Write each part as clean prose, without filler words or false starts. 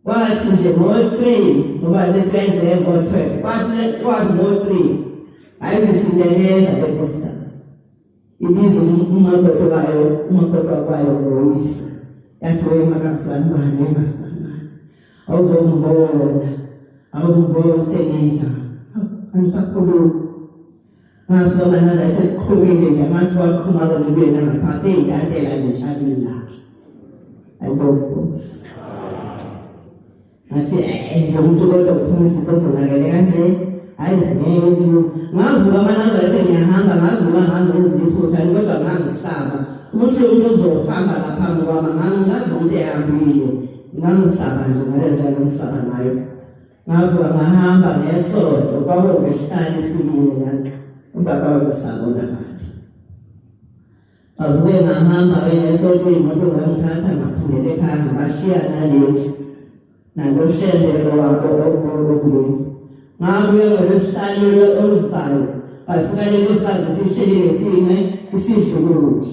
Wathi nje ngo-3 ngoba lekwenzeke ngo-12 kwathi ngo-3 ayizisindeleza lenkosikazi ibiza umakoti kwayo ngoyise yathi wemakasibanibani wemasibani awuzombona sengenjani angisakhuluma ngathi noma nazathi kuqhubile nje amathi waqhumaka nibuyena ngaphansi ey'ntatela nje eshalini lakhe ayibonkosi ngathi lo muntu kodwa kuphuma izinto zonakele kanje hayi ngeke ngavuka amanazarethe ngiyahamba ngazuka ngangeziphutha kodwa ngangisaba ukuthi lo muntu uzohamba lapha ngoba ngazi umuntu ehambile ngangisaba nje ngalenjalo ngisaba nayo ngavuka ngahamba ngesonto kwakungehlali ifikile lanto ubaba wabasabonakala avuke ngahamba ngesonto imoto zangithatha ngaphumela ekhaya ngabashiya nalezi nangoshende owabo okulungi ngabuye ngolwesihlanu oluzayo bafika lenkosikazi sishelile sime isidlulule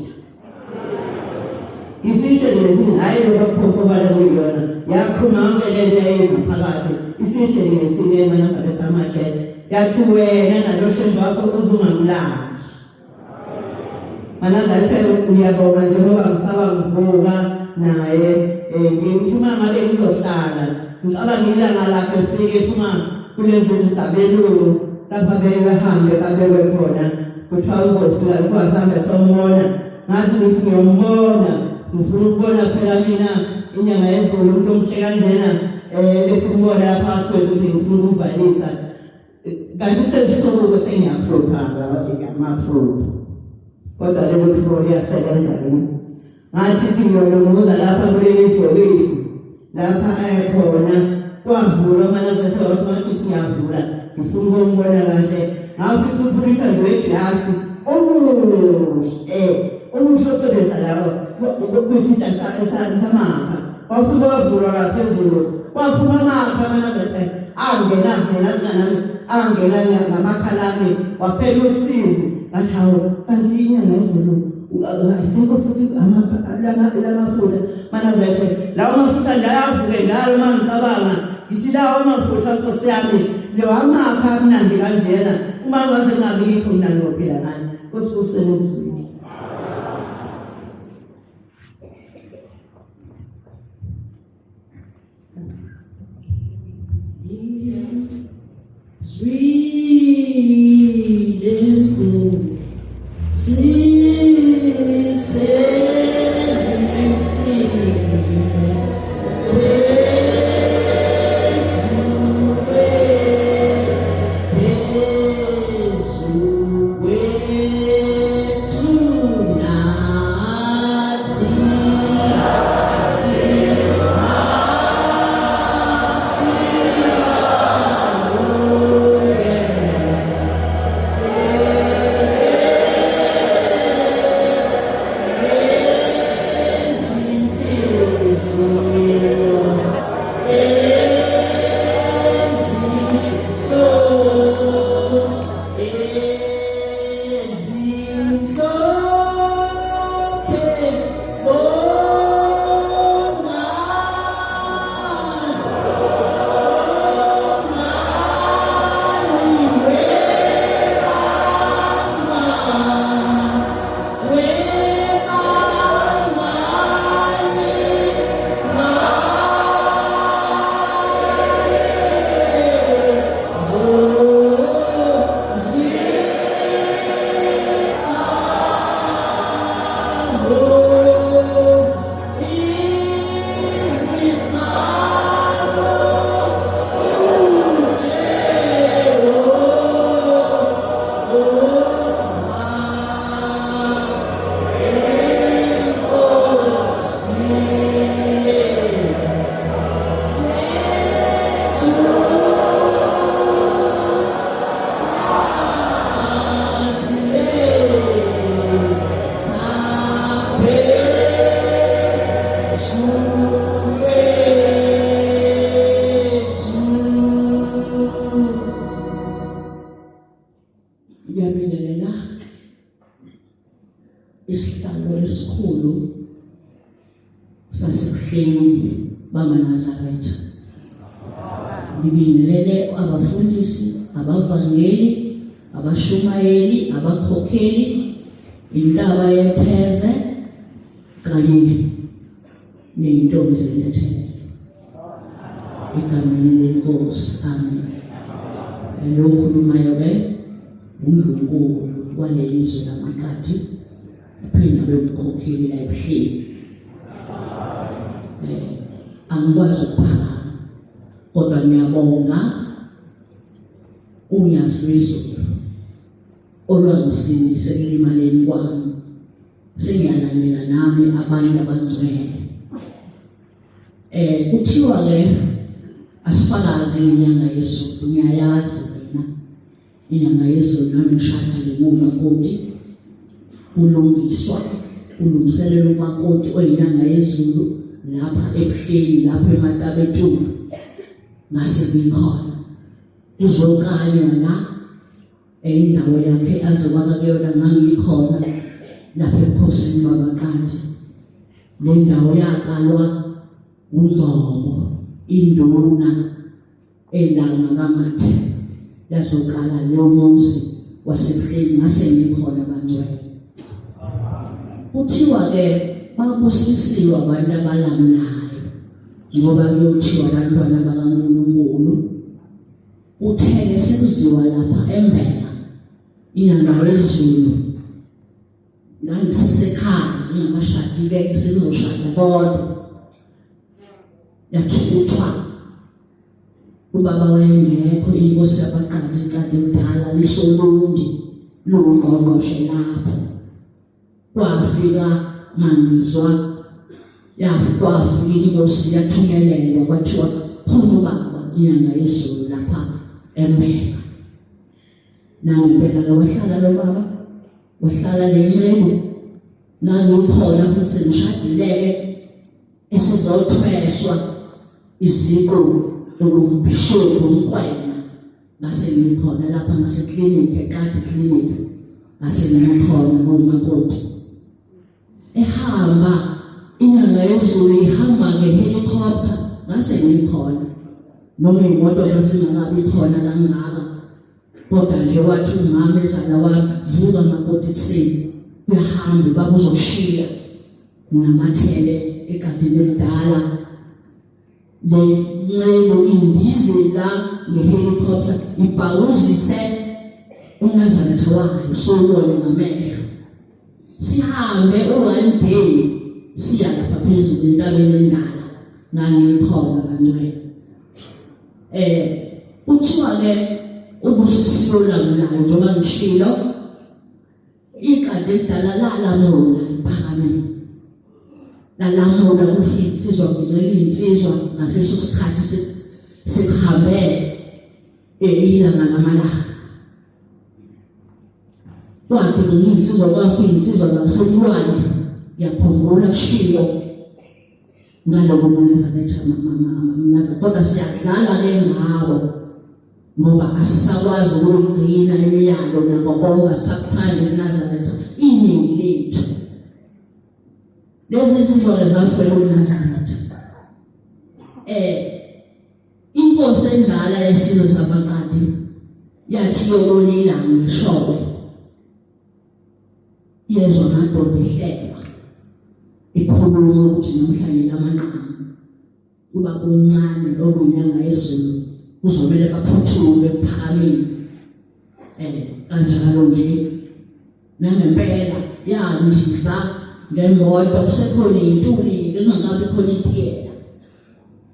isishelile hayi lokho bala kuyona yakhuma yonke lento eyengaphakathi isishelile sime manasabe samahle yathi wena naloshendo wakho uzungamlala manazathi uyabonga njengoba ngisaba ngivuka naye ngithuma ngabe ngizohlala ngisaba ngilanga lakhe ufike phuma kulezi zabelungu lapha behambe babekwe khona kuthiwa uzofika siwasambe sombona ngathi ngithi ngiyombona ngifuna ukubona phela mina inyanga yezulu umuntu omhle kanjena besimbona lapha kwethu ngifuna ukuvalisa kanti sebusuku sengiyaphropha wasike amaphropha kodwa lelo phupho liyasebenza yini ngathi ngiyolunguza lapha kuleli bhokisi lapha ayakhona kwavula amanazathi wathi ngiyavula ngifuna ukumbona kahle ngafika uthulisa nje weglasi umushotholeza lawo kwisitsha samakha wafika wavulwa ngaphezulu waphuma amakha amanazathi angena ngamakhalami waphela usizi ngathi hawu kanti inyanga yezulu ayisekho futhi lamafutha manazathi lawo mafutha ndayavuke njalo mangicabanga ngithi lawo mafutha Nkosi yami lo amakha amnandi kanjena uma ngaze ngabikho mina ngophila ngani Nkosi kusebenzile sweet and cool isihlalo esikhulu sasekuhleni bamaNazaretha ngibingelele abafundisi, abavangeli, abashumayeli, abakhokheli, intaba yepheze kanye neyintombi zenyathelo. Egameni lenkosi, amen. Lo khulumayo-ke uNdlunkulu waleli lizwe lamakati, uphinde abe umkhokheli la ebuhleni. Angikwazi ukuphakama, kodwa ngiyabonga unyazi lwezulu olwangisindisa ekulimaleni kwami. Sengiyalalela nami abantu abangcwele. Kuthiwa-ke asifakaze inyanga yezulu. Ngiyayazi mina inyanga yezulu nami ngishadile ngumakoti, kulungiselelwa umakoti oyinyanga yezulu lapha ebuhleni, lapha eMatabetulu ngase ngikhona. Uzokanywa la indawo yakhe azobaka kuyona ngangikhona lapha ebukhosini babakanti. Le ndawo yakalwa uNgcobo, induna elanga kaMathe, yazokala leyo muzi wasebuhleni ngase ngikhona bangcwele. Kuthiwa-ke babusisiwe abantu abalamulayo, ngoba kuyothiwa abantwana bakaNkulunkulu. Utheke sekuziwa lapha eMbela inyanga yezulu, ngangisesekhaya ngingakashadi-ke, sengizoshada kodwa yathuthwa ubaba wayengekho, inkosi yabaqanti kade kudala lisolundi lungqongqoshe lapho. Kwafika Mangizwa, kwafika inkosi yathunyelelwa, kwathiwa khona ubaba inyanga yezulu lapha eMbela. Nangempela-ke wahlala lo baba, wahlala lencebo, ngangikhona futhi sengishadile-ke esizothweswa iziko lokumbhishobhi uMkwena. Ngase ngikhona lapha ngaseklinikhi, eKati klinikhi, ngase ngikhona ngomakoti. Ehamba inyanga yezulu, ihamba ngehelicopter, ngase ngikhona. Noma imoto zazingakabi khona kangaka, kodwa nje wathi umama ezala wami, vuka makoti ekuseni uyahamba bakuzokushiya ngamathele egadini elidala. Le ncebo indizela ngehelicopter ibhawuzise uNazaretha wayo, sobone ngamehlo. Sihambe one day siya lapha phezulu entabeni endala, ngangikhona bangcwele. Kuthiwa-ke ubusisiwe lamulayo, njengoba ngishilo, igadi elidala lalamula liphakamile. Lalamula kufika insizwa, ngilele insizwa ngaseso sikhathi sekuhambe ilanga lamalanga. Kwathi ngiyinsizwa, kwafika insizwa ngasemlwane, ngiyakhumbula kushilo ngalobo Nazaretha mnaza, kodwa siyadlala-ke ngabo ngoba asisakwazi ukuyigcina imiyalo nako konke, asakuthandi uNazaretha iningi lethu. Lezi nsizwa zafela uNazaretha. Inkosi endala yesizwe sabaqadi yathi yobona ilanga ishobe, yezwa madoda ehlelwa ikhuluma ukuthi namhlanje lamanqamu kuba kuncane okuyinyanga yezulu, kuzomele baphuthume ephakameni. Kanjalo nje nangempela yandiza ngemoto, kusekhona iy'ntuli-ke kungakabi khona itiyela,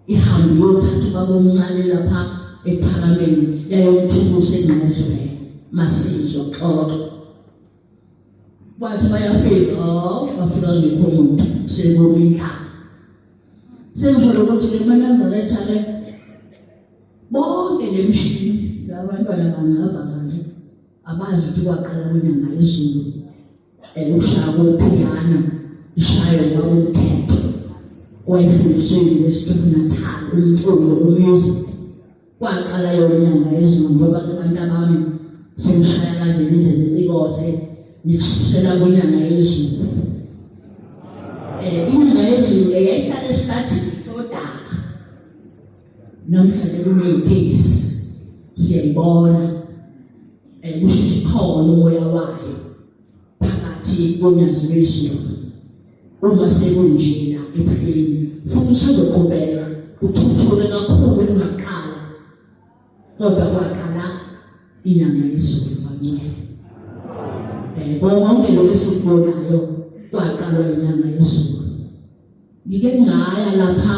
ihambe yothatha ubaba omncane lapha ephakameni, yayomthukusa engazwela Masizwa Xoxo. Bathi bayafika, bafika ngekho muntu, sebona inhlaba. Sengisholo ukuthi-ke eMaNazaretha-ke bonke le mshini labantwana bancavaza nje, abazi ukuthi kwaqala kwinyanga yezulu. Ukushaya kopiyano, ishayo kwawumthetho wayefundiswe eUniversity of Natal, umculo, umusic. Kwaqala yona inyanga yezulu, ngoba abantu abami sengishaya kanje nize nizikose nikususela kwinyanga yezulu. Inyanga yezulu yayihlala esikhathini sodaka, namhlanje kuney'tesi siyayibona kusho ukuthi khona umoya wayo phakathi konyazi lwezulu. Uma sekunjena ebuhleni futhi sizoqhubeka uthuthuke kakhulu kunaqala ngoba kwaqala inyanga yezulu kancane. Konke lokho esikubonayo kwaqalwa inyanga yezulu. Ngike ngaya lapha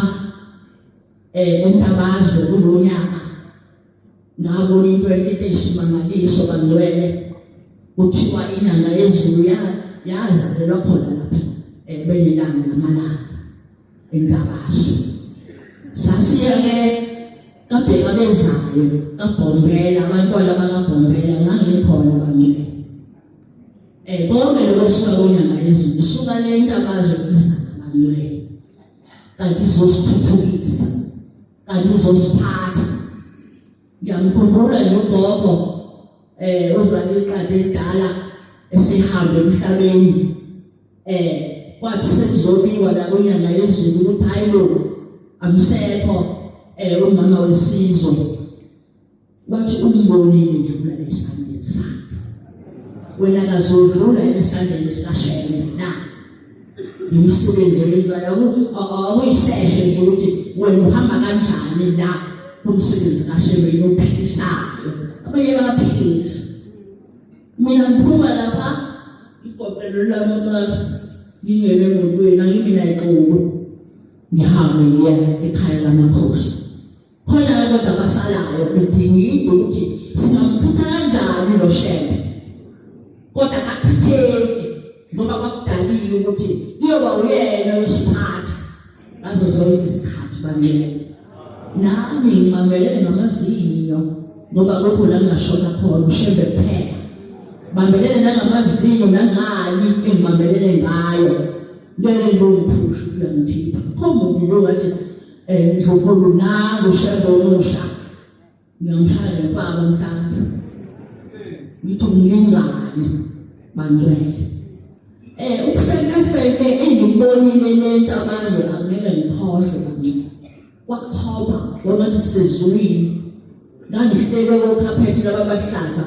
eNtabazwe kulo nyaka ngabona into eyisimangaliso bangcwele kuthiwa inyanga yezulu yazalelwa khona lapha benelanga namalanga eNtabazwe. Sasiya-ke kabheka bezayo kaBhombela, abantwana bakaBhombela ngangikhona bangcwele. Konke lokho sikonyanga yezulu suka le eNtabazwe iza bangcwele kanti izosithuthukisa kanti izosiphatha. Ngiyamkhumbula nogogo ozalwe iqadi elidala esehamba emhlabeni kwathi sekuzobiwa la konyanga yezulu ukuthi hayi lo amsekho umama wesizwe. Wathi umbonile nje kulala esandleni sakhe, wena kazodlula esandleni sikashele na imisebenzi eyenzayo awuyiseshe nje ukuthi wena uhamba kanjani la kumsebenzi kaShembe yophikisayo. Abanye bayaphikisa. Mina ngiphuma lapha igobelo lami ucazi ngingene emotweni angimina iqobo ngihambe ngiya ekhaya lamakhosi. Khona kodwa basalayo bedinga ukuthi singamphutha kanjani lo Shembe kodwa akakhitheki ngoba kwakudaliwe ukuthi kuyoba uyena wesiphathi ngazo zonke izikhathi bangene. Nami ngimamelene ngamazinyo ngoba lokho la ngashona khona uShembe kuphela. Bambelene nangamazinyo nangani engimamelene ngayo. Ngeke ngiphushe kuyangiphipha. Khomuntu lo ngathi ngizokulu nangu uShembe omusha. Ngiyamshaya baba mntana. Ngithi ngingani bangcwele. Ukufeke engibonile lento abazwe angeke ngikhohlwe kamina. Wakhoba ngoba sisezulwini ngangihlele kokhaphethi laba bahlaza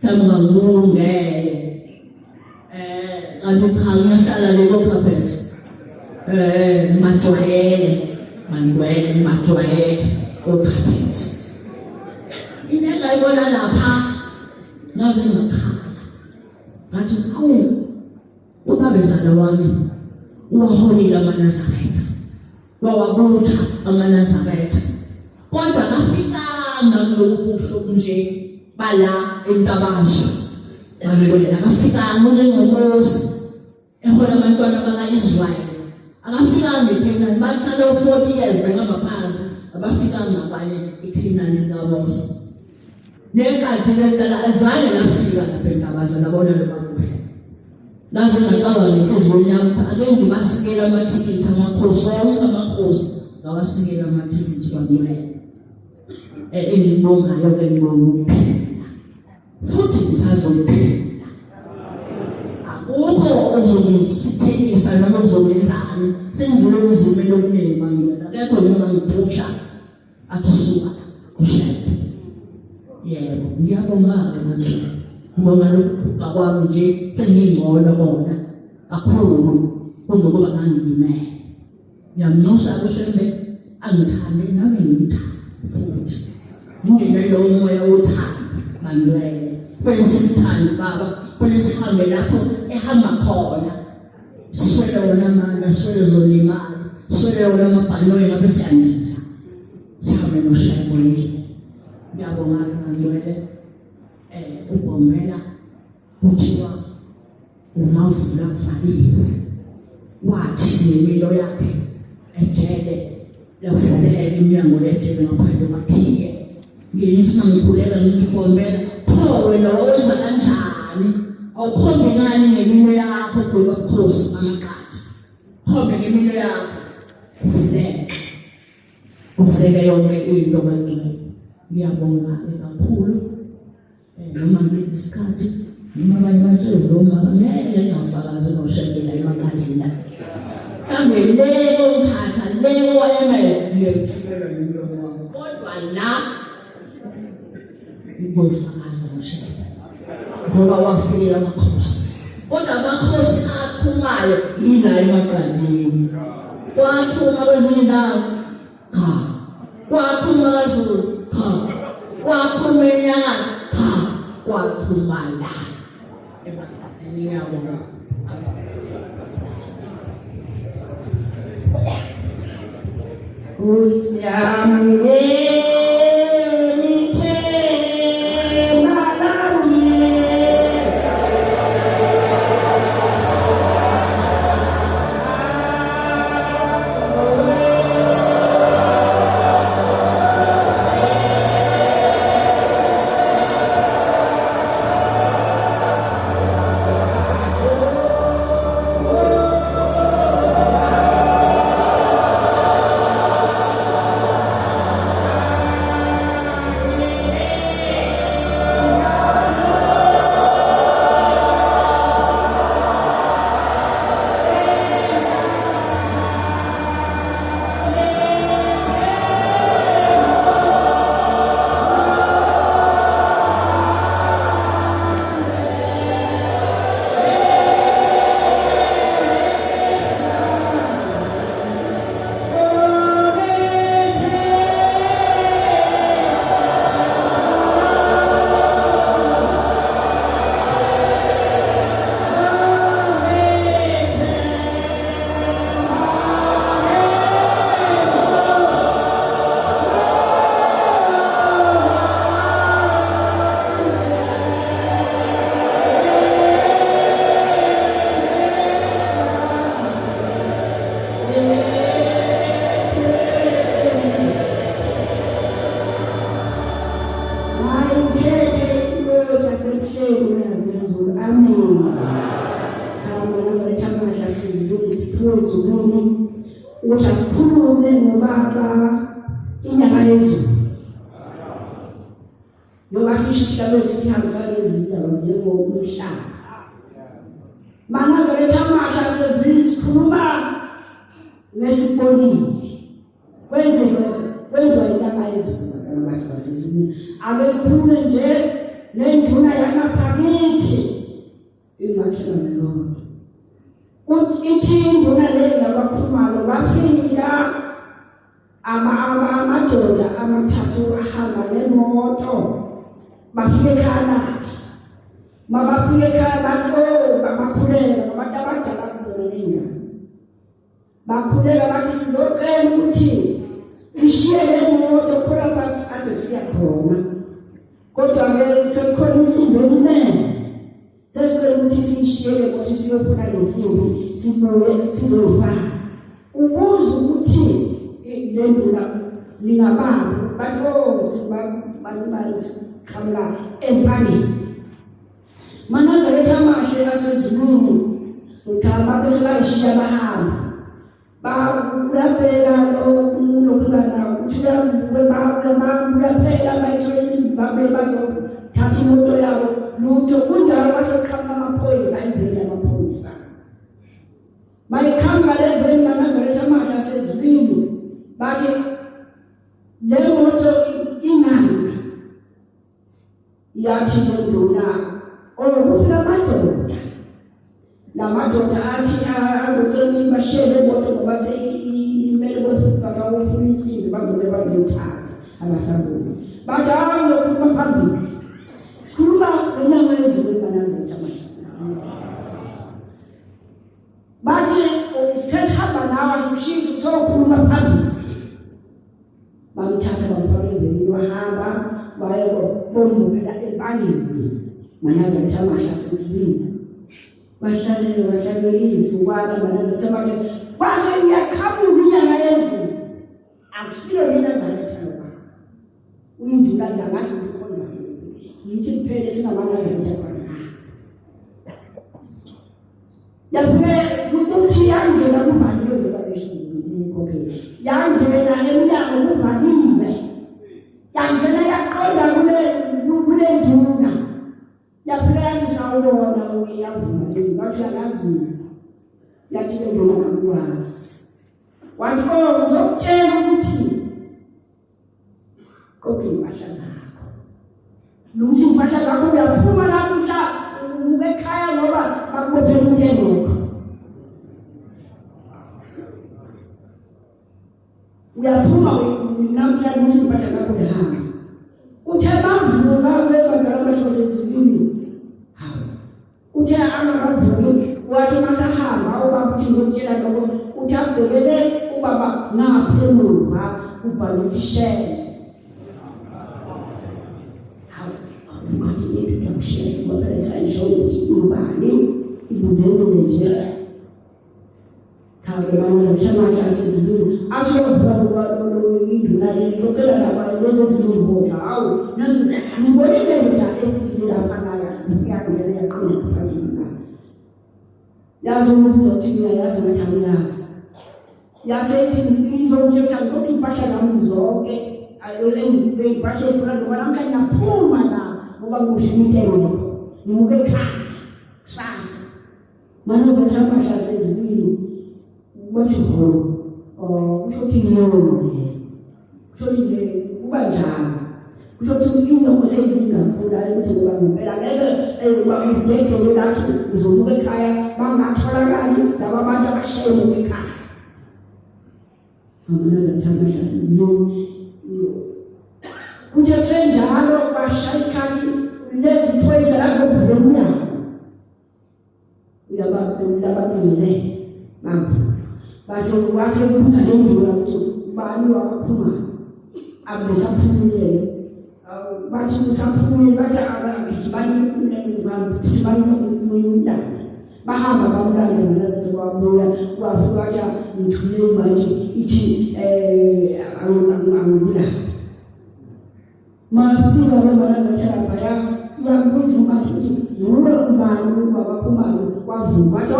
ngangulungele kanti cha ngiyahlala le kokhaphethi ngajwayele kokhaphethi. Into engayibona lapha ngaze ngakhala ngathi awu ubabezala wami uwaholile amaNazaretha wawabutha amaNazaretha kodwa kafikanga kulokubuhlo nje bala eNtabazwe. Ngibona akafikanga njengoMose ehola abantwana bakaIsrael akafikanga eKhenani baqale 40 years bengabaphansi abafikanga abanye eKhenani kaMose. Nekhathi lentala azange lafika lapha eNtabazwe labona lo mabuhle. Ngaze ngacabanga inhliziyo yami ake ngibasikela amathikithi amakhosi wonke amakhosi ngawasikela amathikithi bangcwele. Engibongayo ke ngibonga futhi ngisazophila. Akukho ozongithethisa noma ozongenzani sengidlule izimelo okuningi bangcwele. Akekho noma ngiphusha athi suka uShembe. Yebo ngiyabonga manje. Ngibonga lokhu kwami nje sengingcono bona kakhulu kunokuba ngangimele. Ngiyamnosa uShembe angithande nami ngimthande futhi ngingene lo moya wothando bangcwele. Kwesimthandi baba kwesihambe lapho ehamba khona swele wona amandla swele zolimali swele wona amabhanoyi ngabe siyandiza sihambe noShembe wethu. Ngiyabonga bangcwele. UBhombela kuthiwa umavula kuvaliwe wathi nemilo yakhe ejele yavulela iminyango lejele ngaphandle kwakhiye. Ngithi mangikhuleka ngithi Bhombela pho wena wenza kanjani awukhombi ngani ngemilo yakho kuba Khosi amaqhathi khombe ngemilo yakho uvuleke yonke into bangcwele. Ngiyabonga kakhulu. Noma ngesikhathi noma abanye bathe noma ngeke ngafakazi noShembe la emakhathini mhlambe leko ngithatha leko wayemele ngiyethubela nomlomo kodwa la ngosakaza ngishela ngoba wafika amakhosi kodwa amakhosi aphumayo yila emagandeni kwaphuma kwezinye indawo cha kwaphuma kaZulu cha kwaphuma enyakatho cha kwaphuma la emagandeni yabo Uthasikhulume ngobaba inyanga yezulu ngoba sishishilo sithambisana izindaba zengomhlaba manaza lethamasha sevini sikhuluma nesibonile kwenziwa inyanga yezulu abantu basezulwini abekhulume nje nenduna yamaphakithi imakhelwane lonke ithinduna leli abaphumalo bafika amadoda amathathu ahamba nemoto bafike ekhaya mabafike ekhaya bakhuleka abantu abadala kudona ningane bakhuleka bathi sizocela ukuthi sishiye le moto khona bathi ade siyakhona kodwa-ke sekukhona insimbi ekunene sesicela ukuthi siyishiyele ukuthi siyofuna lesimbi sibuye sizoyifaka ukuze ukuthi le nduna lingabani bathozi baqhamuka empangeni manaza lethamashe asezulwini uthaba bese bayishiya bahamba bayabheka lokuhlukana ukuthi uyaphela bayithola insimbi babe bazothatha imoto yabo lutho kunjalo basekhamba amaphoyisa ayiveli amaphoyisa bayikhamba leveni manaza lethamashe asezulwini bathi le moto inani yathi lenduna okufika amadoda lamadoda athi azocela bashele moto ngoba imele bazawufuna insimbi bangole bazothatha abasaboni bathi ayophuma phambili sikhuluma ngenyanga yezulu manaza lethamashe bathi sesihamba nawe sikushintsha uthokhuluma phambili bamthatha bamfaka endleleni wahamba bayobombuphela empangeni manaza lethamashe asezulwini bahlalele izukwana manaza lethamashe kwaze uyaqhamuka inyanga yezulu akusilo lena zalethamashe uyinduna ndangazi ukukhonza yithi kuphele singamanaza lethamashe yafike ukuthi yangena kuvaliwe ngoba beshingokhela yangena emnyango kuvaliwe yangena yaqonda kule nduna yafika yathi sawubona uyavuma ngathi yakazi yathi le nduna akwazi wathi ngizokutshela ukuthi kodwa impahla zakho luthi impahla zakho uyaphuma namhla ekhaya ngoba bakubophela umntengekho uyaphuma namhla luthi impahla zakho uyahamba uthe bavuka webandala amashozi ezibini hawu uthe angabavuki wathi masahamba ubaba uthi ngokutshela lokho uthi abhekele ubaba ngapha emuva ubhala ukuthi share ngathi yethu takushaya ngoba sayisho ukuthi ubani ibuzele nje kabe manje ngishamasha sezibini ashokuba induna lokela laba lezi zilibodla hawu nazi ngibonile ukuthi efikile lapha naya ngiyangena yaqina phambili yazi ukuthi yazi ngathangazi yasethi izonje ukuthi impahla zami zonke ayolengibe impahla ekhona ngoba namhla ngiyaphuma la ngoba ngushimithengo ngimuke ekhaya kusasa manje ngishamasha sezibini ukuthi holo kusho ukuthi ngiyona kusho ukuthi kuba njalo kusho ukuthi inyomo seyingakhula ukuthi ngoba ngempela ngeke ngidedele lapho ngizobuka ekhaya bangatholakali laba abantu abashayela ekhaya ngoba zathambasha siziloni kuthe senjalo bashaya isikhathi leziphoyisa lapho kulemnyango uyababengele bavuka base kubuka lendlela ukuthi bani waphuma abesaphumile bathi usaphumile bathi abagibani umntana bahamba bamlanda ngalazi kwabuya wavuka athi ngithule manje ithi angibula mafika bamalaza tshaba yakubuza ukuthi noma ubani wabaphumalo kwavuka athi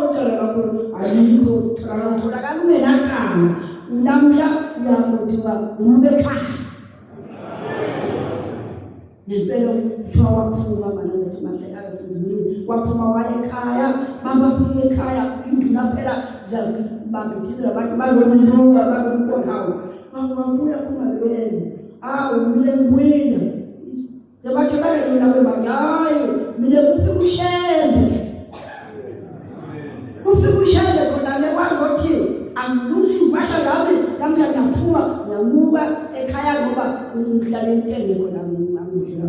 ucela kakhulu ayikho tholakala unenaqala namhla uyakuthiwa ubekhaya ngempela kuthiwa waphuma manje manje akasizini waphuma waye ekhaya babafika ekhaya induna phela zabangithiza abantu bazoniluka bazonkohawo babuya kuma lweni umile ngwina yabathi bale nawe bangayi mile kufika ushende khona lekwazothi angiluthi impahla zami namhla ngiyaphuma ngiyamuka ekhaya ngoba ngihlala entenge khona ngidlula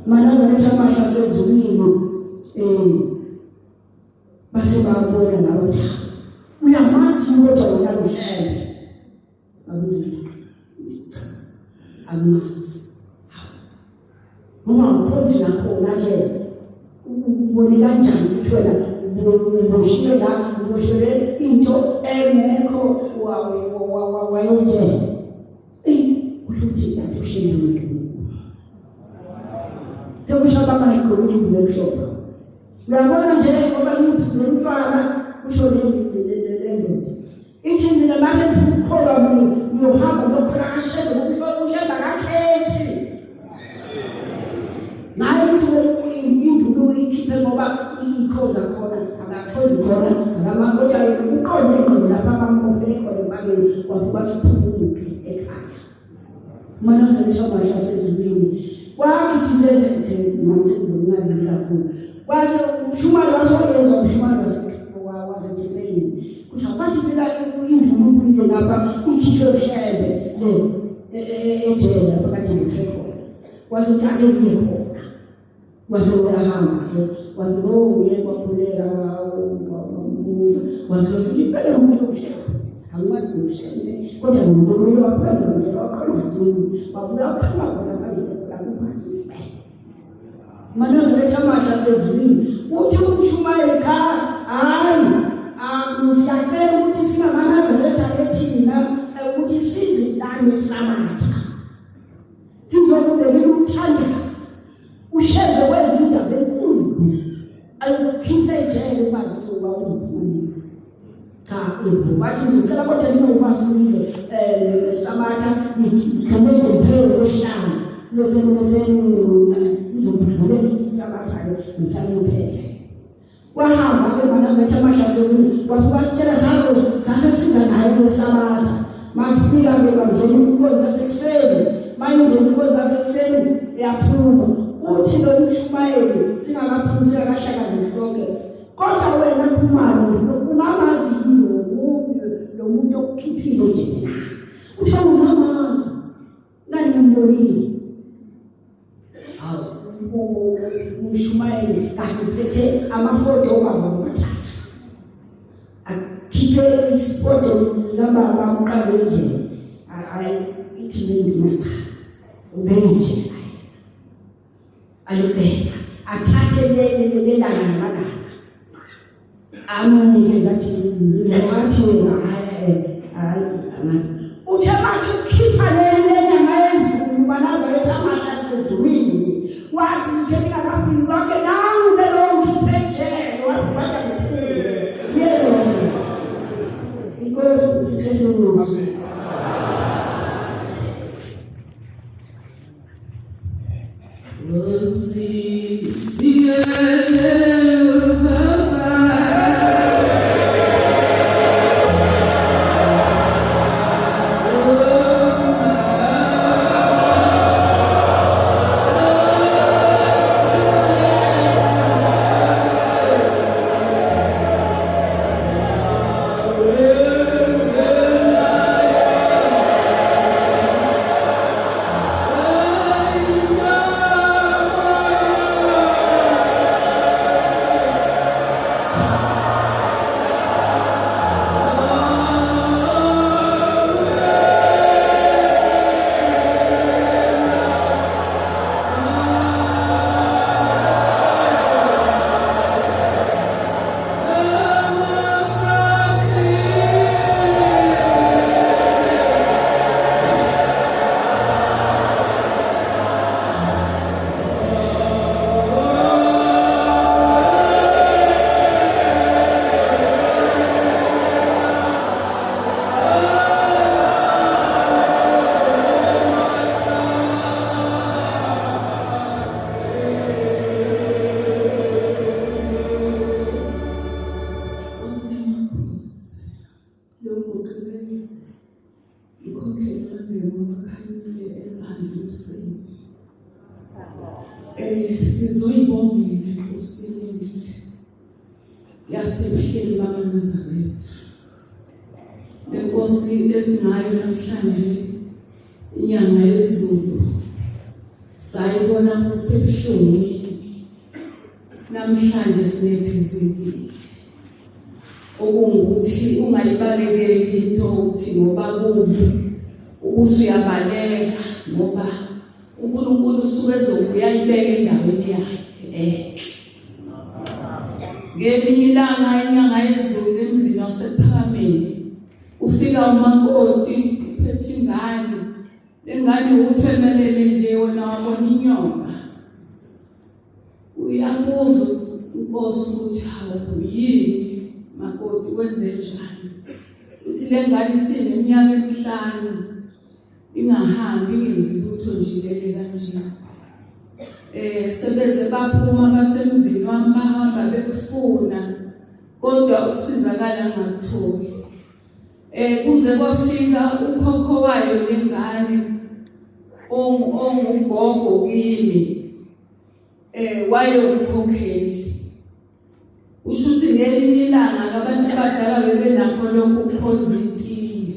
manje zamasha sezulile base babona nawe uyamazi kodwa wena ushende abuzi amazi ngoba ukhonzi nakhona ke ubone kanjani ukuthi wena uboshile la uboshile into engekho wayenje kushuthi atushile sekushaba manje ukuthi ngiyashopha uyabona nje ngoba ngiphuze umntwana kusho lento ithi mina mase ngikholwa mina ngiyohamba ngokrashe ngokusheba kakhethi naye indulo ikhiphe ngoba ikhoza khona akakhozi khona ngamakodwa uqonde khona lapha bamphele khona bageni wavuka iphumuke ekhaya mana seshamasha sezibini wakithi zezithe manje nginabi kakhulu kwase ushumali wasoyenza ushumali wasithini kuthi abathi phela indulo kuye lapha ikhishwe shebe ejela phakathi neshoko kwase uthakele khona wasewahamba waziroye kwakhuleka waziroye impela umuntu ushela angazi ushela kodwa ngomuntu waphela nje wakhona ukuthi babuya phuma khona manje lakubani manje zamasha sezulile uthi ushumayela ekhaya hayi ngiyacela ukuthi singamanazareta ethina ukuthi sizidane samatha sizokubekela ukuthandaza ushebe wezindaba enkulu ayikukhipha ejele kwazi ukuba ubukhulu cha bathi ngicela kodwa ningokwazi samatha ngicela ngempela kwesihlanu ngizobhulula isamatha ngithanda uphele wahamba ke manje tamasha sezulu wafuka sitshela sase siza naye lesamatha masifika ke bangena ukubona sekuseni ungene kwezasekuseni uyaphuma uthi lo Mshumayeli singakaphumi singakahlangani sonke kodwa wena Khumalo ungamazi lo muntu okukhiphile nje uthe ungamazi nani ngibonile Mshumayeli kanti phethe amafoto obaba amathathu akhiphe isifoto lababa uqale nje ithi lendinacha ubenge ayobheka athathe le langa amike ngathi ngathi wena uthe bathi ukhipha le nyanga yezulu banazaletha amahla asedumini wathi uthekela kakhulu konke nawe belo ngiphethele wathi badakuphele yebo inkosi sisesemuzi sizoyibonga inkosi yasebuhleni bakaNazaretha lenkosi esinayo namhlanje inyanga yezulu sayibona kusebuhlungwini namhlanje sinethezekile okungukuthi ungayibalekeli into ukuthi ngoba kubi usuyabaleka ngoba uNkulunkulu usuke ezobuya ayibeke endaweni yakhe ngelinye ilanga inyanga yezulu emzini wasePhakameni ufika umakoti uphethe ingane lengane uthwemelele nje wena wabona inyoka uyabuza inkosi ukuthi hawu yini makoti wenze njani uthi lengane isineminyaka emihlanu ingahambi ingenzi lutho nje lele kanje sebeze baphuma basemzini wami bahamba bekufuna kodwa ukusizakala ngakutholi kuze kwafika ukhokho wayo lengane ongugogo kimi wayokukhokheli usho ukuthi ngelinye ilanga abantu abadala bebenakho lokhu kukhonza itili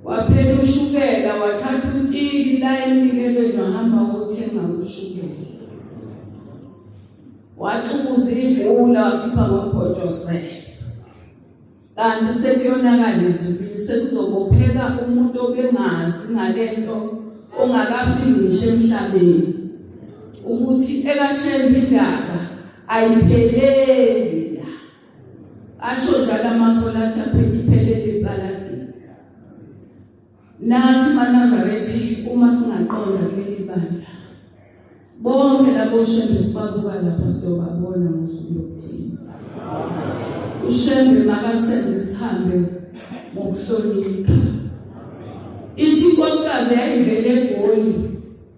waphela ushukela wathatha utili la emnikelweni wahamba wothenga ushukela wathukuza ivula wakhipha ngobhotshozela kanti sekuyonakala ezulwini sekuzobopheka umuntu obengazi ngalento ongakafiki ngisho emhlabeni ukuthi ekashembe indaba ayipheleli la asho njalo amakholatha phela iphelele epaladini nathi maNazarethi uma singaqonda kuleli bandla bonke labo shembe sibabuka lapha siyobabona ngosuku lokuthini ushembe makasenze sihambe ngokuhlonipha ithi inkosikazi yayivele eGoli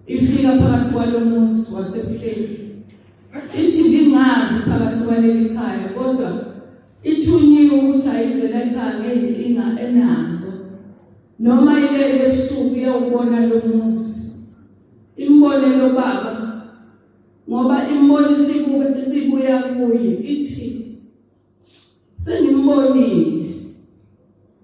ifika phakathi kwalomuzi wasebuhleni ithi ngingazi phakathi kwaleli khaya kodwa ithunyiwe ukuthi ayize la ekhaya ngeyinkinga enazo noma ilele ebusuku uyawubona lo muzi. Imbonelo baba ngoba imboni isibuya kuye ithi sengimbonile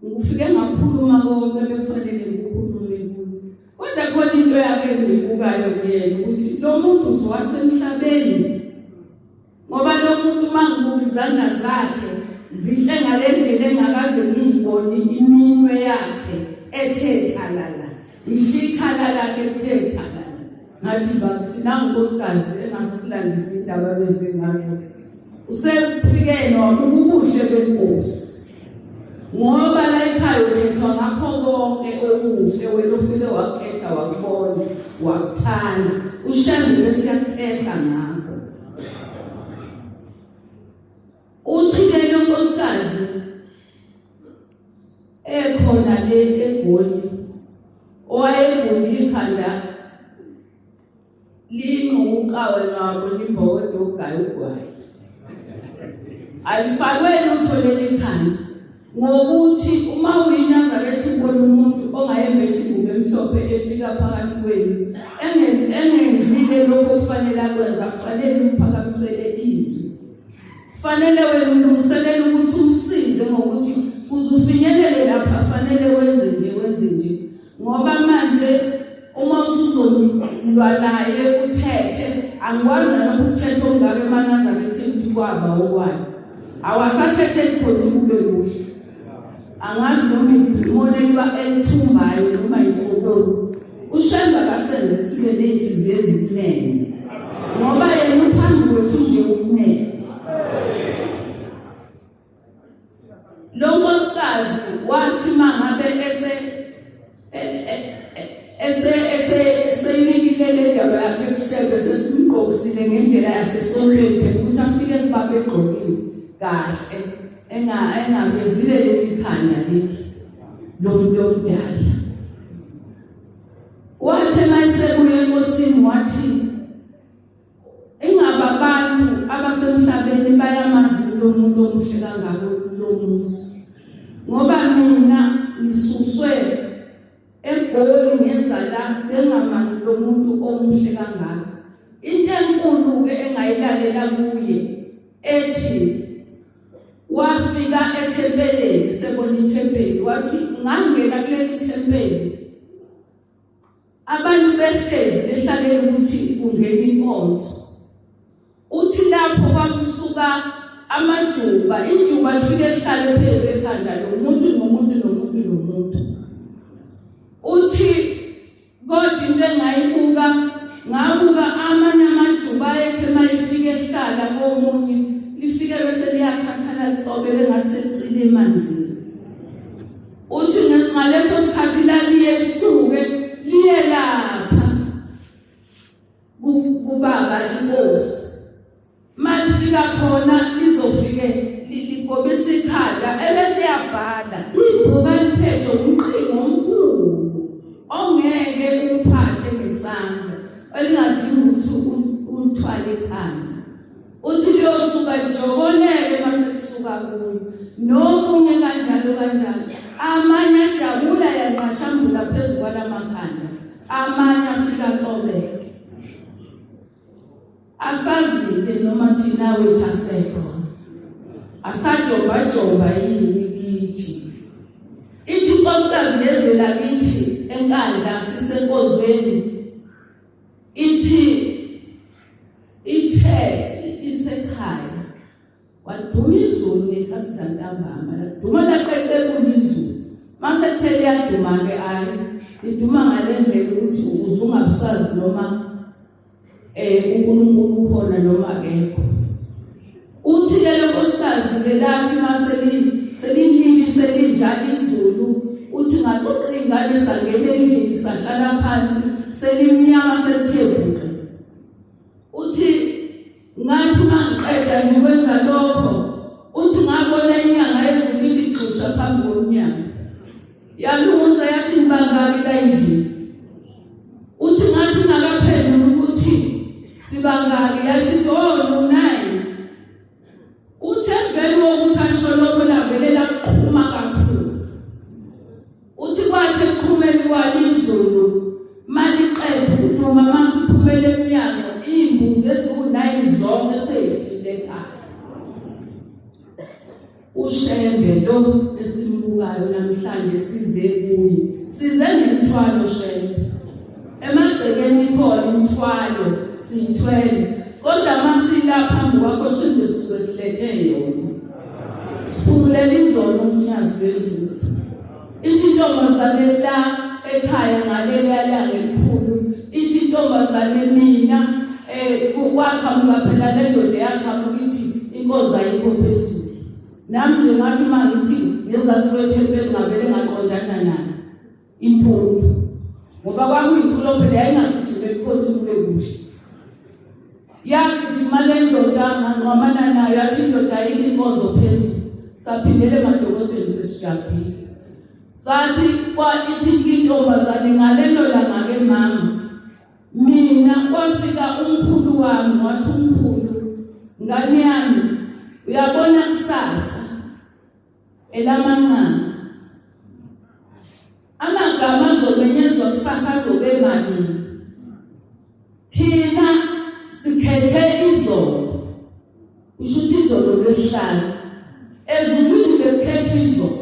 ngifike ngakhuluma konke bekufanele ngikukhulume kuyo. Kodwa khona into yakhe engibukayo kuyena ukuthi lo muntu nje wasemhlabeni ngoba lo muntu mangibuka izandla zakhe zihle ngalendlela engakaze ngiyibone iminwe yakhe ethethalala ishikhala lakhe ethethalala ngathi bathi nangonkosikazi engasisilandisa indaba bezingazo usefike nobubuhle benkosi ngoba la ekhaya ukhethwa ngakho konke okuhle wena ufike wakhetha wakubona wakuthanda ushande besiyakhetha ngakho. Uthi ke lo nkosikazi ekhona le eGoli owayegula ikhanda linquqawe nabo limbokwe ogaya ugwayi alifakwe lutho leli khanda ngokuthi uma uyinazareth ubona umuntu ongayembethi ingubo emhlophe efika phakathi kwenu engenzile lokho kufanele akwenza kufanele umphakamisele izwi fanele wena ulungiselele ukuthi umsize ngokuthi uzufinyelele lapha fanele wenze nje ngoba manje uma usuzolwa naye uthethe angikwazi nokuthetha ongake emanazareth ukuthi kwaba okwani awasathethe ikhodi kube kuhle angazi noma imonelwa elithumbayo noma inkokolo ushamba kasenze sibe nenhliziyo ezinene ngoba yena uphambi kwethu nje ukunene. Lo nkosikazi wathi mangabe eseyibikile le ndaba yakhe kusebe sesimgqokisile ngendlela yasesontweni ukuthi afike kubabe egqokile kahle engavezile lekhanda leli lomuntu omdala. Wathi mayesebuye enkosini wathi ingaba abantu abasemhlabeni bayamazi lo muntu omuhle kangako lo muzi ngoba mina ngisuswe eGoli ngezala bengamazi lo muntu omuhle kangako. Into enkulu ke engayilalela kuye ethi wafika ethempeleni sebona ithempeli wathi ngangena kuleli thempeli abantu behlezi behlalele ukuthi kungena inkonzo. Uthi lapho kwakusuka amajuba ijuba lifike lihlale phezu ekhanda nomuntu uthi kodwa into engayibuka ngabuka amanye amajuba ethe mayifike ehlala komunye lifike bese liyakhathala licobele ngathi liqile emanzini. Uthi ngaleso sikhathi laliyesuke liye lapha kubaba inkosi malifika khona lizofike ligobisa ikhanda ebese yabhala ibhuka liphethe umqhingo omkhulu ongeke uphathe ngesandla elingadingi ukuthi ulithwale ekhanda. Uthi liyosuka lijokonele mase kusuka kuyo nomunye kanjalo amanye ajabula yanqashambula phezu kwalamakhanda amanye afika aqobeke asazile noma thina wethu asekho asajomba yini kithi. Ithi inkosikazi lezwe lakithi enkandla sisenkonzweni ithe isekhaya waduma izulu ngekhathi zantambama laduma laqeqe kulizulu mase kuthele yaduma ke ayi iduma ngalendlela ukuthi uzungabusazi noma uNkulunkulu ukhona noma akekho. Uthi lelo nkosikazi ngelathi mase selilimi selinjalo izulu uthi ngaxoxa ingane sangena endlini sahlala phansi selimnyama selithebhuqe. Uthi ngathi mangiqeda ngikwenza lokho uthi ngabona inyanga yezulu ithi gxusha phambi komnyango yalunguza yathi ngibangaki la endlini. Uthi ngathi ngakaphendula ukuthi sibangaki yasithi no9. Uthi emveni wokuthi asho lokho lavele laqhuma kakhulu. Uthi kwathe siphumele emnyango imbuzi eziwu9 zonke seyifile ekhaya. uShembe lo esimbukayo namhlanje size kuye. Size nemthwalo Shembe. Emagcekeni khona imthwalo siyithwele. Kodwa masila phambi kwakho Shembe sisuke silethe yona. Siphumulele izolo umnyazi wezulu. Ithi intombazane la ekhaya ngalela langa elikhulu. Ithi intombazane mina kwaqhamuka phela le ndoda yaqhamuka ithi inkonzo ayikho phezulu. Nami nje ngathi mangithi ngezathu kwethempeli ngavele ngaqondana nayo impundu. Ngoba kwakuyimpulo phela yayingagijima ekhonto kube kuhle. Yathi manje ndoda nganqamana nayo yathi indoda ayikho inkonzo phezulu. Saphindele emadokobheni sesijabhile. Sathi ithi intombazane ngalelo langa ke mama. Mina kwafika umkhulu wami wathi umkhulu ngane yami uyabona kusasa elamanqana amagama azomenyezwa kusasa azobe mabili. Thina sikhethe izolo. Ushuthi izolo lesihlanu. Ezulwini bekhethe izolo.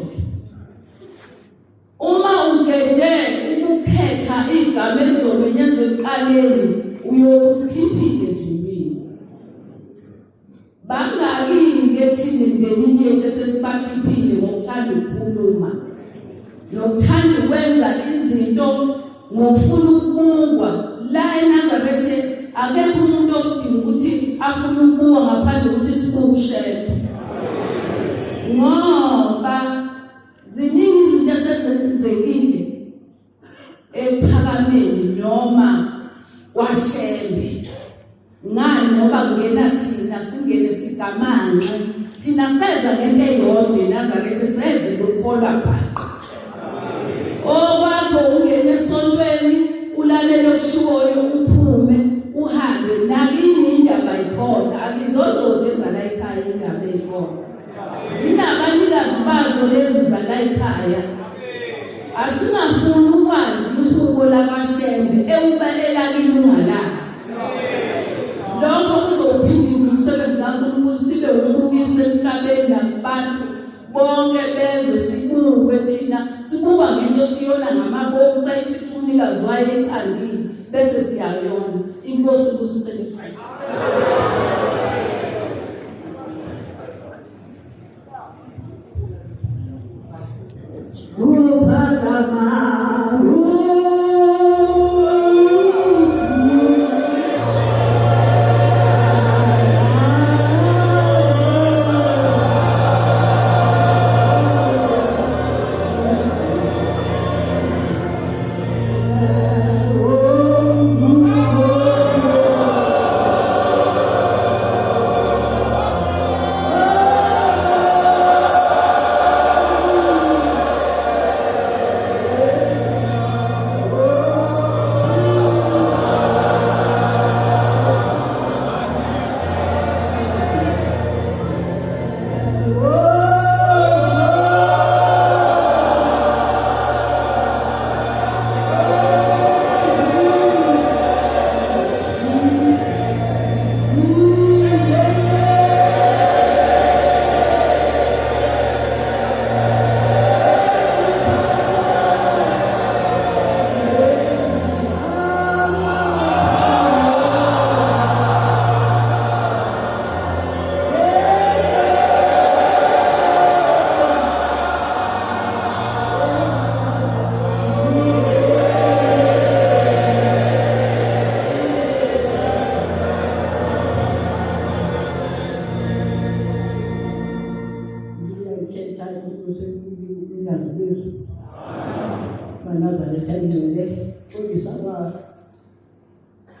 Uma ungeje ukukhetha igama ezomenyezwa ekuqaleni uyokusikhiphile ezulwini. Bangaki-ke thina emndenini yethu esesibakhiphile ngokuthanda ukukhuluma nokuthanda ukwenza izinto ngokufuna ukubukwa. La eNazarethe akekho umuntu ofuna ukuthi afune ukubukwa ngaphandle ukuthi sibuke uShembe. Ngoba ziningi izinto esezenzekile ephakameni noma kwaShembe. Ngani ngoba kungena thina singene sigamanxe. Thina seza ngento eyodwa eNazarethe seze lokholwa bhaqa. Okwakho ungene esontweni ulalele okushiwoyo uphume uhambe nakini indaba ikhona. Akizozoneza la ekhaya indaba ikhona. Zinabanikazi bazo lezi zala ekhaya. Asingafuni ukwazi ihubo lakwaShembe ewuba elakini ungalazi. Lokho kuzobhidliza umsebenzi kaNkulunkulu sibe ukubuyisa emhlabeni nabantu bonke bezwe sibukwe thina sibuka ngento siyona ngamabomu sayifithi umnikazi wayo ekhangini bese siyayona. Inkosi kusisele.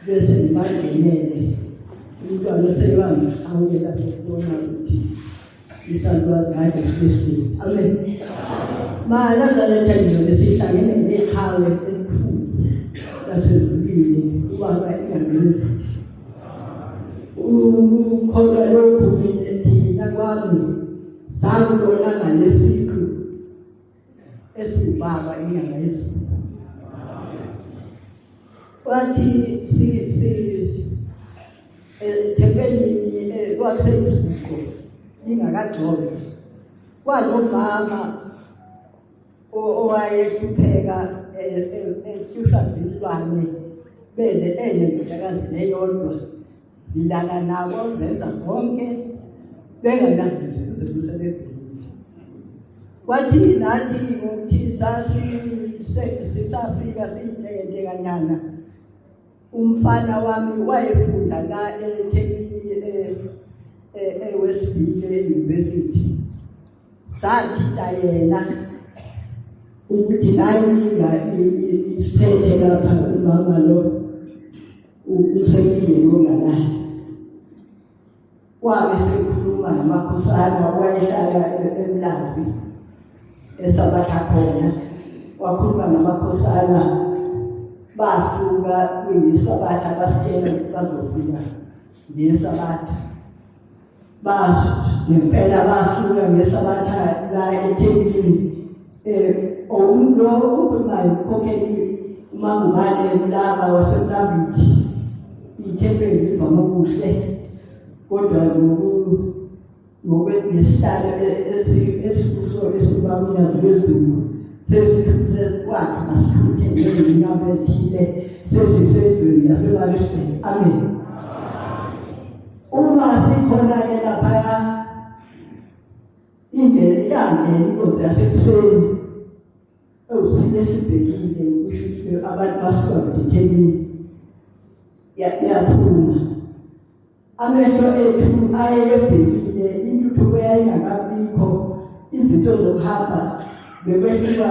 Bese bangenele umntwana seyibanga awuyela ukubona ukuthi isalwa ngade Kristu. Amen. Nazaretha ngiyole sihlangene neqhawe elikhulu lasezulwini ubaba ingamenzi. Ukholwa lokhu mina thina kwami sakubona ngalesiqu esibaba inyanga yezulu. wathi Thempelini kwakusebusuku lingakagcoli kwanomama owayehlupheka ehlushwa zilwane bele enendodakazi neyodwa zilala nabo zenza konke benganazi kuze kusebebhekile. Kwathi nathi ukuthi sisafika siyintekanyana umfana wami wayefunda la eThekwini eWestville University. Sathita yena ukuthi nayininga isiphethe lapha umama lo usekile ngongalali. Wabe sekhuluma namakhosana wayehlala eMlazi eSabatha khona. Wakhuluma namakhosana basuka kuyiSabatha basitshela ukuthi bazofika ngeSabatha. Ngempela basuka ngeSabatha la eThekwini. Umuntu okhulumayo ukhokheli uMangubane Mlaba waseMlambithi ithempeli livame kuhle kodwa ngokwesihlalo esikuso esibamnyazi bezulu sesikwakhe masikhuthe ngenyama ethile sesisezweni yaseMaritzburg. Amen. Uma sikhona-ke laphaya yangena inkosi yasekuseni ewusile esibhekile kusho ukuthi abantu basuka eThekwini yaphuma. Amehlo ethu ayebhekile intuthuko yayingakabikho, izinto zokuhamba bekwehluka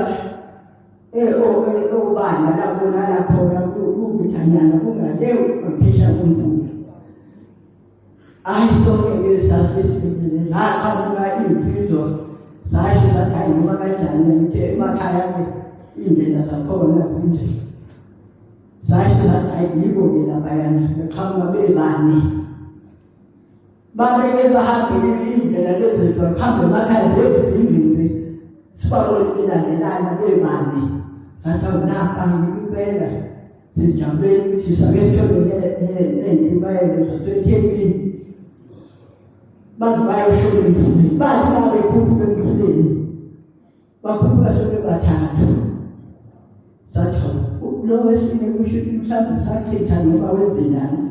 obana labonala khona kubuthanyana kungaleu ngaphesha komvula. Sonke-ke sasesibhekile zaqhamuka iy'nsizwa zasho zathi hayi noma kanjani ukuthi emakhaya-ke iy'ndlela zakhona zinje. Zasho zathi hayi yibo-ke laphayana beqhamuka bebane. Babeke bahambe iy'ndlela lezi zokuhamba emakhaya zethu izinzi sibabone belandelana bebane. Zathi awunapha impela sijabulele ukuthi sake sithole ney'ntumayelo zaseThekwini. Baze bayoshola emfuleni, bathi babekhuphuka emfuleni, bakhuphuka sebebathathu. Sathi lo wesine kusho ukuthi mhlawumbe sachitha noma wenzenani.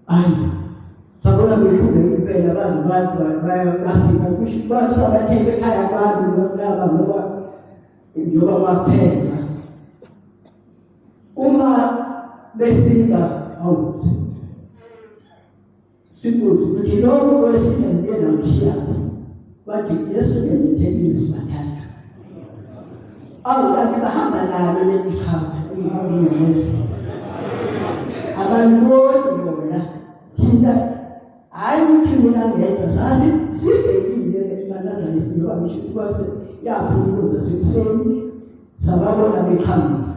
Hayi, sabona bekhuphuka impela baze bafika kusho basabathembe ekhaya kwami nokulaba njengoba kwaphela. Uma befika sibuze ukuthi lokho owesine ndiye namshiya bathi yesuke neThekwini sibathathu. Kanti bahamba nalo leli hamba elingayesu abaniboni bona thina hayi ukuthi mina ngedwa sibhekile emanazane ngoba ngisho ukuthi kwase yaphuma inkosi yasekuseni sababona beqhamuka.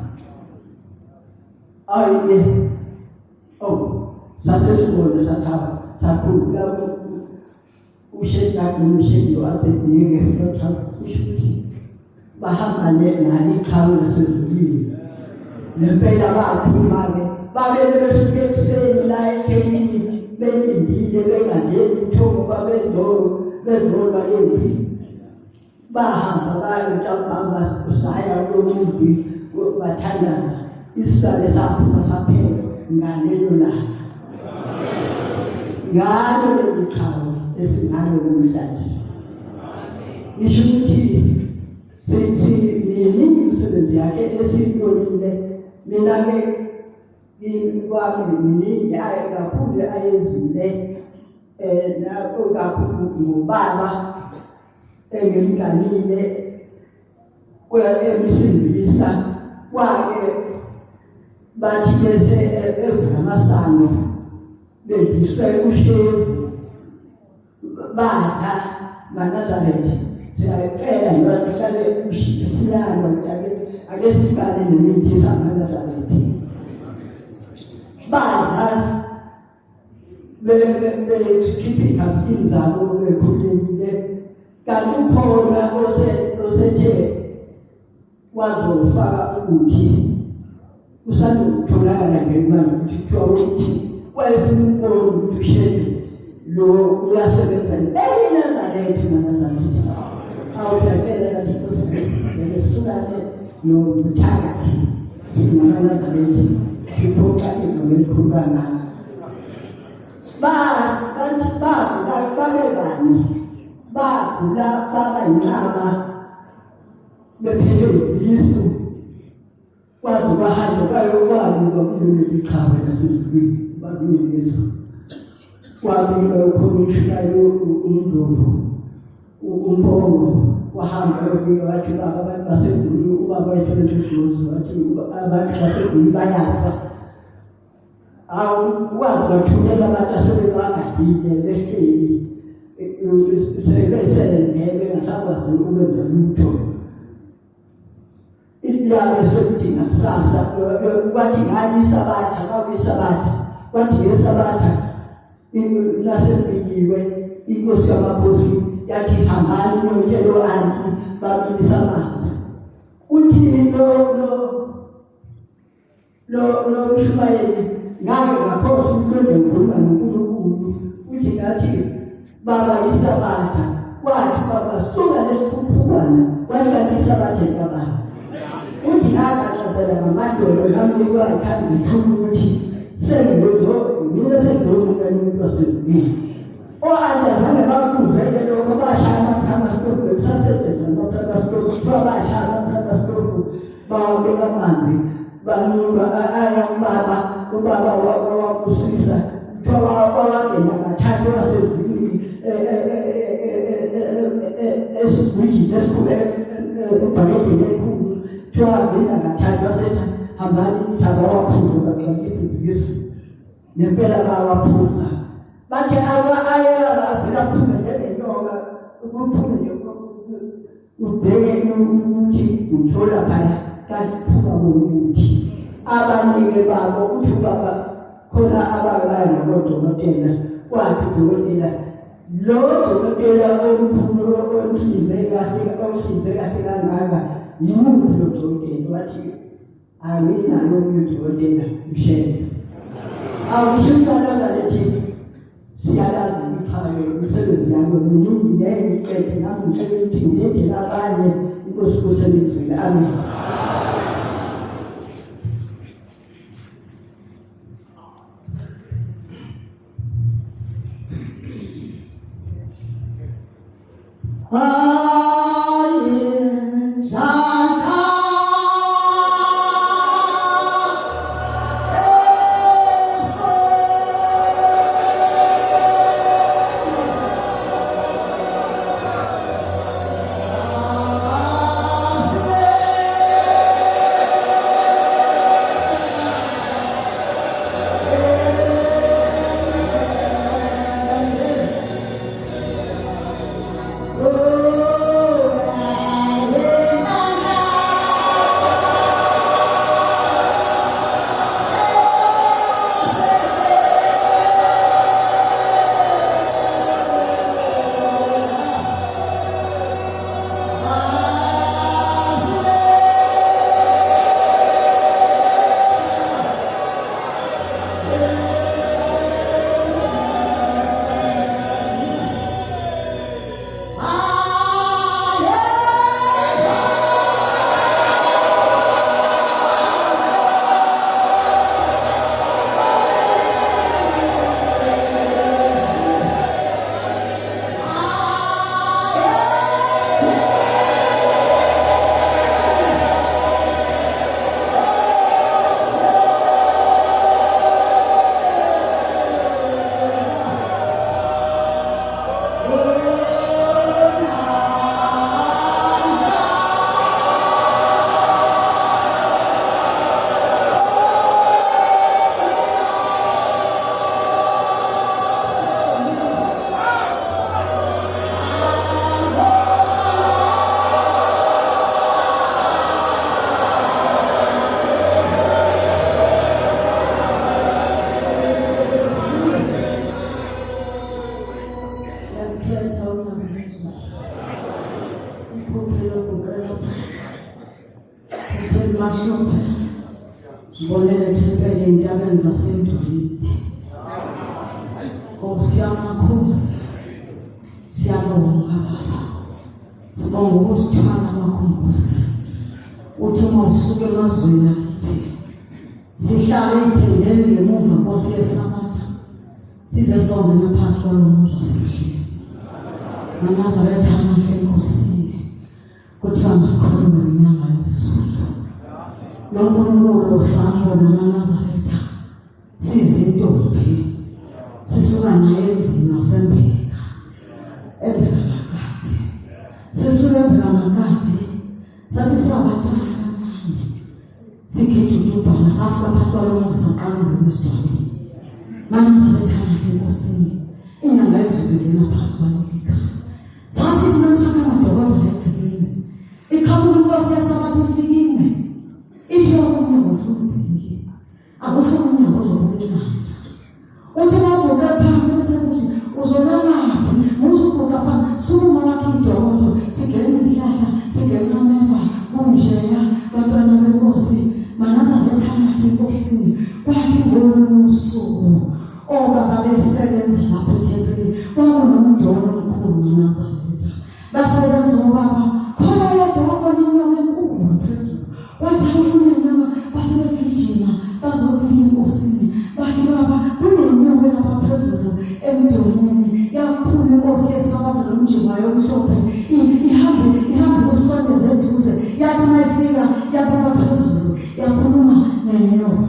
Sasesibona sathaba sakhulula uShedaki nomshedi wabhekile sathaba kusho ukuthi bahamba nalo iqhawe lasezulwini. Nempela baphuma-ke babele besuke ekuseni la eThekwini belindile bengangeni uthobo bezolwa lempi. Bahamba bayotambama kusaya kulomuzi bathandaza. Isibale saphuma saphela ngalelo langa. Ngalo leli qhawe esingalo namhlanje. Ngisho ukuthi miningi imisebenzi yakhe esiyibonile. Mina-ke kwami miningi kakhulu ayenzile kakhulu ngobaba engemganile emisindisa kwake. Bathi bese evula amasango bedliswe ushevu badla maNazaretha. Siyacela njengoba kuhlale usiyalo ake sibale nemithi samaNazaretha. Badla bekhipha inzalo bekhulekile. Kanti ukhona osethe wazofaka ukuthi usanokutholakala ngemali ukuthi kuthiwa ukuthi wayefuna ukubona ukuthi ushede lo uyasebenza eNazaretha naNazaretha awusiyacela kathi kusebenzele sifundane nobuthakathi sinamaNazaretha siphoqa ingqondo babebani bagula babayinqaba bephethwe yisu kwazi bahamba bayokwani kulolu iqhawe lasezulwini babingezo kwabika ukhomishinayo uNdlovu uMbongo wahamba yofika wathi baba abantu basegulu ubaba wayesebenza wathi abantu basegulu bayafa ukwazi bathunyelwa abantu asebebagadile behleli sebesendebe ngasakwazi ukwenza lutho ilanga sekudinga kusasa kwathi ngani isabatha kwakuyisabatha kwathi ngesabatha lasembikiwe inkosi yamakhosi yathi hambani notshelo anti babilisa amanzi uthi lo mshumayeli ngake ngakhohlwa ukulonda ukukhuluma noNkulunkulu uthi ngathi baba isabatha kwathi baba suka lesiphuphuwana wasathi isabatha kababa uthi ngakaqazela ngamadolo nami ekwayikhanda ngithula ukuthi sengizo mina sengizofuna umuntu wasezulwini oandazange bakuzele lokho bashaya amaphamastofu besasebenza amaphamastofu kuthiwa bashaya amaphamastofu bawabeka amanzi banuka ayambaba ubaba wakusisa kuthiwa wawangena kathathu wasezulwini esibhijini esikhule ubhakede elikhulu kuthiwa wangena kathathu wasetha hambani umthaba waphuza baqakisi Yesu nempela bawaphuza bathi ayela avela phume njengenyoka ukuphume ubheke ukuthi uthola phaya kanti phuma komuthi abanike babo uthi baba khona ababaya ngodokotela kwathi udokotela lo dokotela omkhulu onhlinze kahle kangaka yimuphi lo dokotela wathi amina lo dokotela mshele awushusana nalethi siyalazi ngiphayo umsebenzi yami miningi ngiyiqede nami ngicela ukuthi ngidedele abanye inkosi kusebenzile amen. Oh sisuke emazweni akithi sihlale ithembele ngemuva Nkosi yeSabatha size songena phakathi kwalomuzi wasihleli naNazaretha amahle enkosini kuthiwa masikhulume ngenyanga yezulu lo nkulunkulu sambona naNazaretha sizintombi sisuka naye emzini waseMbeka eBhekamakhadi sisuka eBhekamakhadi sasisabantwana abancane sikhetha utubhala safika phakathi kwalomuzi saqala ukungena esidwaleni naNazaretha amahle enkosini inyanga yezulu ingena phakathi kwalekhaya sasithi nomsana amadokodo egcekeni iqhamuka Inkosi yeSabatha ifikile idlo umnyango ufundile akufuni umnyango ozobukela uthi mabuka phansi bese kuthi uzolalaphi musubuka phansi suma wakhe idokodo sigena ihlahla sigena ameva kunjeya bantwana beNkosi maNazaretha amahle enkosini kwathi ngolusuku obaba besebenza lapho ethempelini kwakunomdolo omkhulu kaNazaretha basebenza obaba khona yedwa okoninyoka enkulu phezulu wathi ufunyenyoka basebegijima bazobika enkosini bathi baba kunenyoka lapha phezulu emdolweni yaphuma Inkosi yeSabatha nomjiwayo omhlophe ihambe usondeze eduze yathi mayifika yaphuma phezulu yakhuluma nenyoka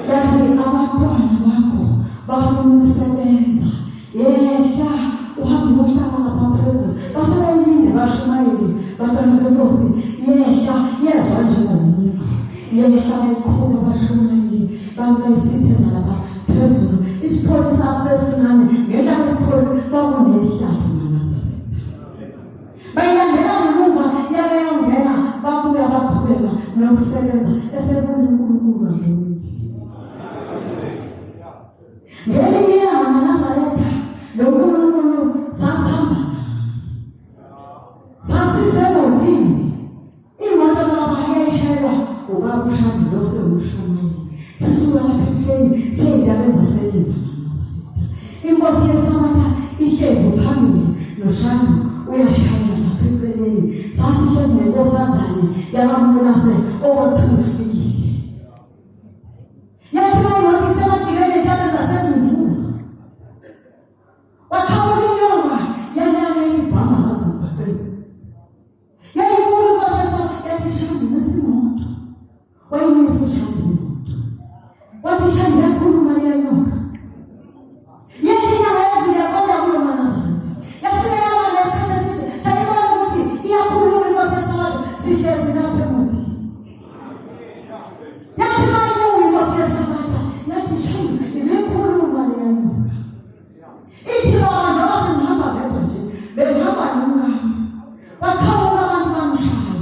yathi abantwana bakho bafuna ukusebenza yehla uhambe uhlala lapha phezulu basebelinde bashumayeli bantwana beNkosi yehla yezwa njengomuntu yehla ekhulu bashumayeli bayisitheza lapha phezulu isipholisa sesincane ngehla kwesipholi kwakunehlathi naNazaretha bayilandela ngemuva yakeyongena babuya baqhubeka nokusebenza esebona uNkulunkulu wabona ngelinye ilanga naNazaretha lo nkulunkulu sasihamba sasisemotini imoto baba yayishayelwa ubaba uShandile osewushumayeli sisuka lapha epleni siyendabeni zaselinda naNazaretha Inkosi yeSabatha ihlezi phambili noShandile uyashayela lapha eceleni sasihlezi nenkosazane yabamnase othi ufikile yathi imoto isemajikeni entabeni zaseNdunduma wakhawula inyonga yalala ibhama ngazibhaqeni yayibuka Inkosi yathi Shandile nesimoto wayimisa uShandile imoto wathi Shandile yakhuluma lenyonga yathi inyanga yezulu yaqonda kuyo naNazaretha yafika yaba nesikhathi eside sayibona ukuthi iyakhuluma Inkosi yeSabatha sihlezi lapha emotini yathi mayibuka Inkosi yeSabatha yathi Shandile ibikhuluma lenyonga ithi baba njengoba sengihamba ngedwa nje bengihamba nomngane bakhawula abantu bamshaya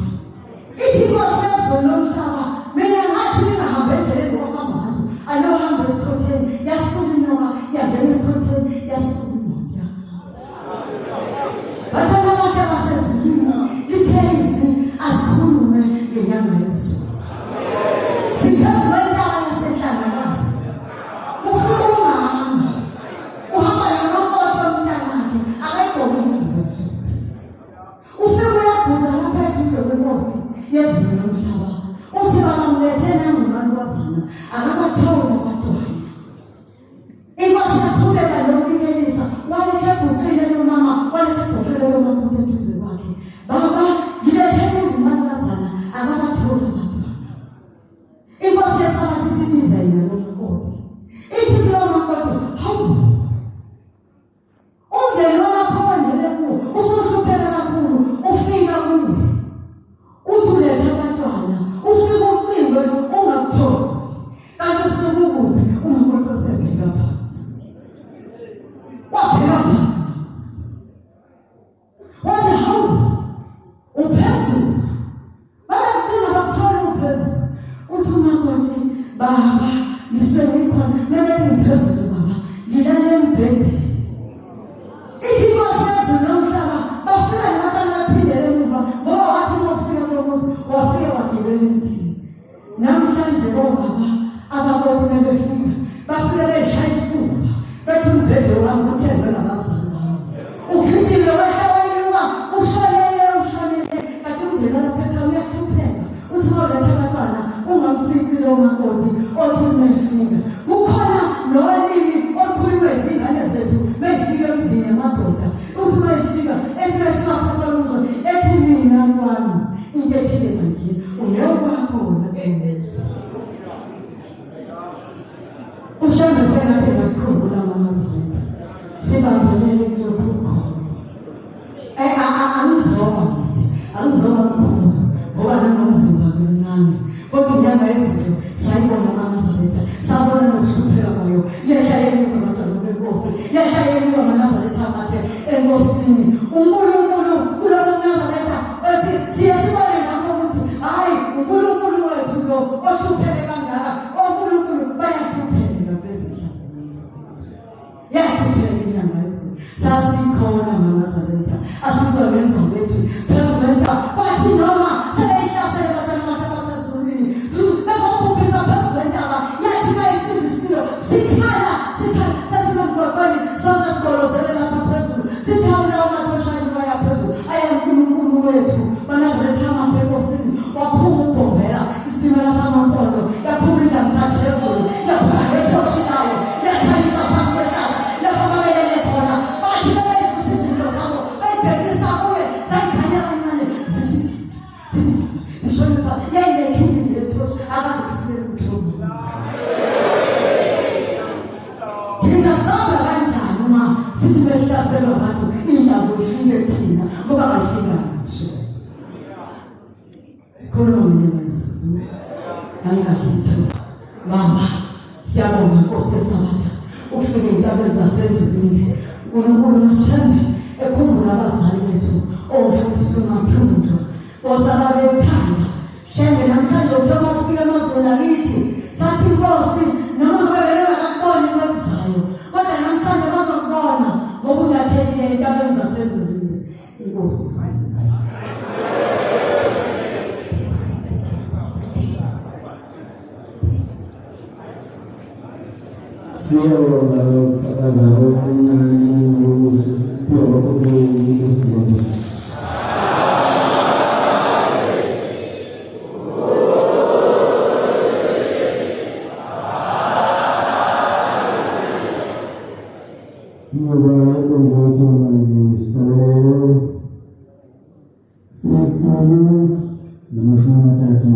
ithi Inkosi yezulu nomhlaba mina ngathi ngingahambe endleleni okuhamba ngayo anohamba esithotheni yasuka inyoka yangena esithotheni yasuka imoto bantwana bonke basezulwini lithe izwi asikhulume ngenyanga yezulu makoti othi mefika ukhona nowalimi okhuluma izingane zethu mefika emzini yamadoda uthi mefika efika phakamuzo ethi mina kwami into ethile manje unekwakho wona kendele ushambe sengathi ngasikhumbula mama Zitha sibambelele kulokho angizoma mkhulu ngoba nanomzimba omncane kodwa inyanga yezinto sayibona mama Zitha sabona nokuhlupheka kwayo yeshayeni ngabantwana benkosi yeshayeni ngamaNazaretha amathe enkosini uNkulunkulu kulowo Nazaretha siyasibona ngakho ukuthi hayi uNkulunkulu wethu lo ohlupheke kangaka oNkulunkulu bayahlupheka bezidla yahlupheka inyanga yezinto sasikhona mama Zitha asizokwenza bethu phezulenta bathi noma sebeyihlasela abantwana basesulwini bezokhuphisa phezulentaba yathi bayisindisilo sikhala sesinokubani sona sigolozele lapha phezulu sithawula umathoshayi baya phezulu ayaNkulunkulu wethu baNazaretha amathe enkosini waphuma ubhombela isitimela samampondo yaphuma indlamthathi ezulu yaphuma ngethoshinayo yakhanyisa phansi kwentaba lapho babelele khona bathi bebeyivusa izinto zabo bayibhekisa kuye zayikhanya kancane zishonipha yayinekhini lethoshi akazifikele kuthomba thina saba kanjani uma sithi behlaselwa abantu indaba ifike thina ngoba bayifika nje sikhuluma ngenyanga yezinto angahitho baba siyabonga Nkosi eSabatha ukufika entabeni zasendulini uNkulunkulu mashembe ekhumbula abazali bethu ofundisa umathunjwa osala bethanda shembe namhlanje uthoma ukufika emazweni akithi sathi Nkosi noma ngibeleka kakubona imalizayo kodwa namhlanje bazokubona ngoba ungathekile entabeni zasendulini Inkosi siyabonga ukufakaza okuncane ukuphiwa kwakho kusibabusa siyabonga ukuzothola isibelo siyafuna namashumi amathathu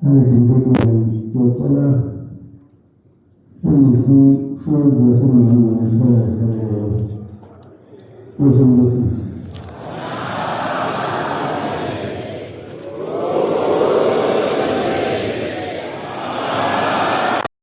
nanye siyocela isifundo semizamo yesibalo usemlosisi